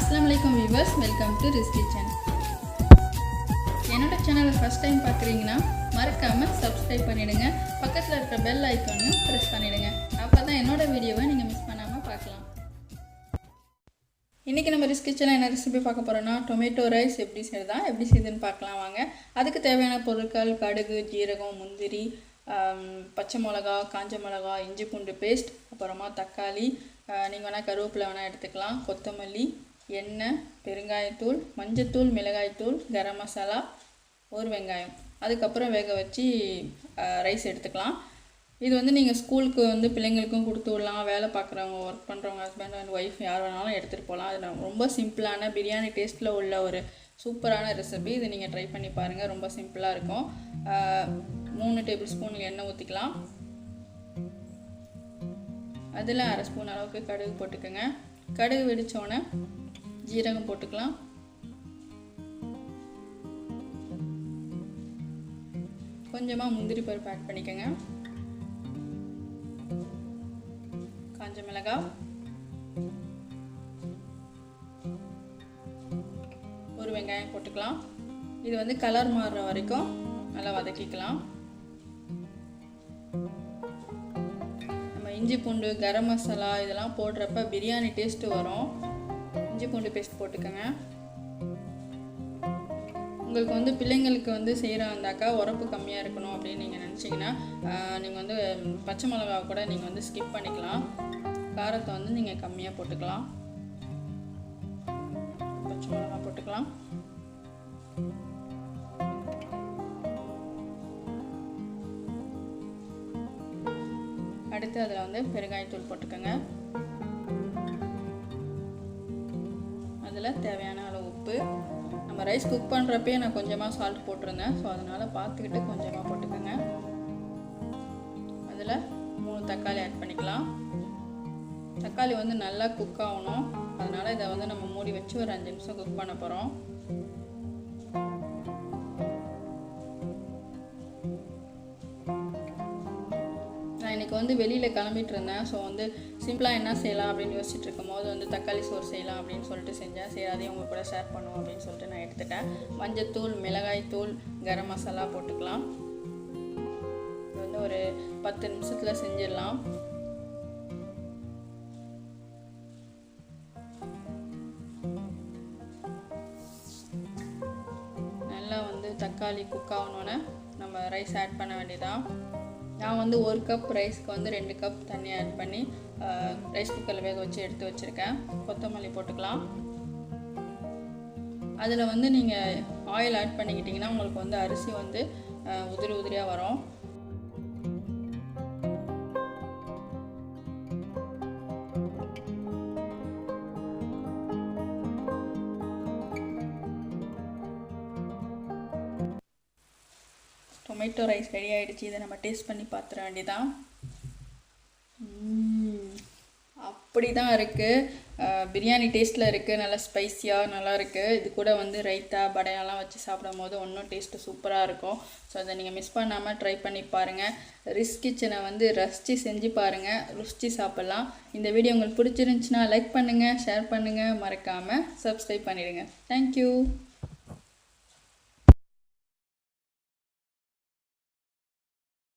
Assalamu alaikum viewers, welcome to Ris Kitchen. என்னோட சேனலை first time பார்க்குறீங்கன்னா மறக்காமல் சப்ஸ்கிரைப் பண்ணிடுங்க. பக்கத்தில் இருக்கிற பெல் ஐக்கானையும் ப்ரெஸ் பண்ணிடுங்க. அப்போ தான் என்னோட வீடியோவை நீங்கள் மிஸ் பண்ணாமல் பார்க்கலாம். இன்றைக்கி நம்ம ரிஸ் கிச்சனில் என்ன ரெசிபி பார்க்க போகிறோன்னா டொமேட்டோ ரைஸ் எப்படி செய்யுதுன்னு பார்க்கலாம் வாங்க. அதுக்கு தேவையான பொருட்கள் கடுகு, ஜீரகம், முந்திரி, பச்சை மிளகா, காஞ்ச மிளகா, இஞ்சி பூண்டு பேஸ்ட், அப்புறமா தக்காளி, நீங்கள் வேணால் கருவேப்பிலை வேணால் எடுத்துக்கலாம், கொத்தமல்லி, எண்ணெய், பெருங்காயத்தூள், மஞ்சத்தூள், மிளகாய்த்தூள், கரம் மசாலா, ஒரு வெங்காயம். அதுக்கப்புறம் வேக வச்சு ரைஸ் எடுத்துக்கலாம். இது வந்து நீங்கள் ஸ்கூலுக்கு வந்து பிள்ளைங்களுக்கும் கொடுத்து விடலாம், வேலை பார்க்குறவங்க, ஒர்க் பண்ணுறவங்க, ஹஸ்பண்ட் அண்ட் ஒய்ஃப் யார் வேணாலும் எடுத்துகிட்டு போகலாம். அது ரொம்ப சிம்பிளான பிரியாணி டேஸ்ட்டில் உள்ள ஒரு சூப்பரான ரெசிபி. இது நீங்கள் ட்ரை பண்ணி பாருங்கள், ரொம்ப சிம்பிளாக இருக்கும். 3 டேபிள் ஸ்பூன் எண்ணெய் ஊற்றிக்கலாம். அதில் 1/2 ஸ்பூன் அளவுக்கு கடுகு போட்டுக்கோங்க. கடுகு வெடித்தோடனே ஜீரகம் போட்டுக்கலாம். கொஞ்சமாக முந்திரி பருப்பு ஆட் பண்ணிக்கோங்க. காஞ்ச மிளகாய், ஒரு வெங்காயம் போட்டுக்கலாம். இது வந்து கலர் மாறுற வரைக்கும் நல்லா வதக்கிக்கலாம். நம்ம இஞ்சி பூண்டு, கரம் மசாலா இதெல்லாம் போடுறப்ப பிரியாணி டேஸ்ட்டு வரும். இஞ்சி பூண்டு பேஸ்ட் போட்டுக்கோங்க. உங்களுக்கு வந்து பிள்ளைங்களுக்கு வந்து செய்கிறாந்தாக்கா உரப்பு கம்மியாக இருக்கணும் அப்படின்னு நீங்கள் நினச்சிங்கன்னா நீங்கள் வந்து பச்சை மிளகாவை கூட நீங்கள் வந்து ஸ்கிப் பண்ணிக்கலாம். காரத்தை வந்து நீங்கள் கம்மியாக போட்டுக்கலாம். பச்சை மிளகா போட்டுக்கலாம். அடுத்து அதில் வந்து பெருங்காயத்தூள் போட்டுக்கோங்க. அதில் தேவையான அளவு உப்பு. நம்ம ரைஸ் குக் பண்ணுறப்பே நான் கொஞ்சமாக சால்ட் போட்டிருந்தேன், ஸோ அதனால் பார்த்துக்கிட்டு கொஞ்சமாக போட்டுக்கோங்க. அதில் 3 தக்காளி ஆட் பண்ணிக்கலாம். தக்காளி வந்து நல்லா குக் ஆகணும், அதனால் இதை வந்து நம்ம மூடி வச்சு ஒரு 5 நிமிஷம் குக் பண்ண போகிறோம். இன்றைக்கி வந்து வெளியில் கிளம்பிட்டு இருந்தேன். ஸோ வந்து சிம்பிளாக என்ன செய்யலாம் அப்படின்னு யோசிச்சுட்டு இருக்கும் போது வந்து தக்காளி சோறு செய்யலாம் அப்படின்னு சொல்லிட்டு செஞ்சேன். சரி, அதையும் உங்கள் கூட ஷேர் பண்ணுவோம் அப்படின்னு சொல்லிட்டு நான் எடுத்துட்டேன். மஞ்சத்தூள், மிளகாய்த்தூள், கரம் மசாலா போட்டுக்கலாம். இது வந்து ஒரு 10 நிமிஷத்தில் செஞ்சிடலாம். நல்லா வந்து தக்காளி குக் ஆகணுன்னு நம்ம ரைஸ் ஆட் பண்ண வேண்டியதான். நான் வந்து 1 கப் ரைஸ்க்கு வந்து 2 கப் தண்ணி ஆட் பண்ணி ரைஸ் குக்கரில் வேக வச்சு எடுத்து வச்சுருக்கேன். கொத்தமல்லி போட்டுக்கலாம். அதில் வந்து நீங்கள் ஆயில் ஆட் பண்ணிக்கிட்டிங்கன்னா உங்களுக்கு வந்து அரிசி வந்து உதிரி உதிரியாக வரும். டொமேட்டோ ரைஸ் ரெடி ஆகிடுச்சு. இதை நம்ம டேஸ்ட் பண்ணி பார்த்துட வேண்டியதான். அப்படி தான் இருக்குது, பிரியாணி டேஸ்ட்டில் இருக்குது, நல்லா ஸ்பைஸியாக நல்லா இருக்குது. இது கூட வந்து ரைத்தா, படையெல்லாம் வச்சு சாப்பிடும் போது இன்னும் டேஸ்ட்டு சூப்பராக இருக்கும். ஸோ அதை நீங்கள் மிஸ் பண்ணாமல் ட்ரை பண்ணி பாருங்கள். ரிஸ் கிச்சனை வந்து ரசித்து செஞ்சு பாருங்கள், ருசித்து சாப்பிட்லாம். இந்த வீடியோ உங்களுக்கு பிடிச்சிருந்துச்சுன்னா லைக் பண்ணுங்கள், ஷேர் பண்ணுங்கள், மறக்காமல் சப்ஸ்கிரைப் பண்ணிவிடுங்க. தேங்க்யூ.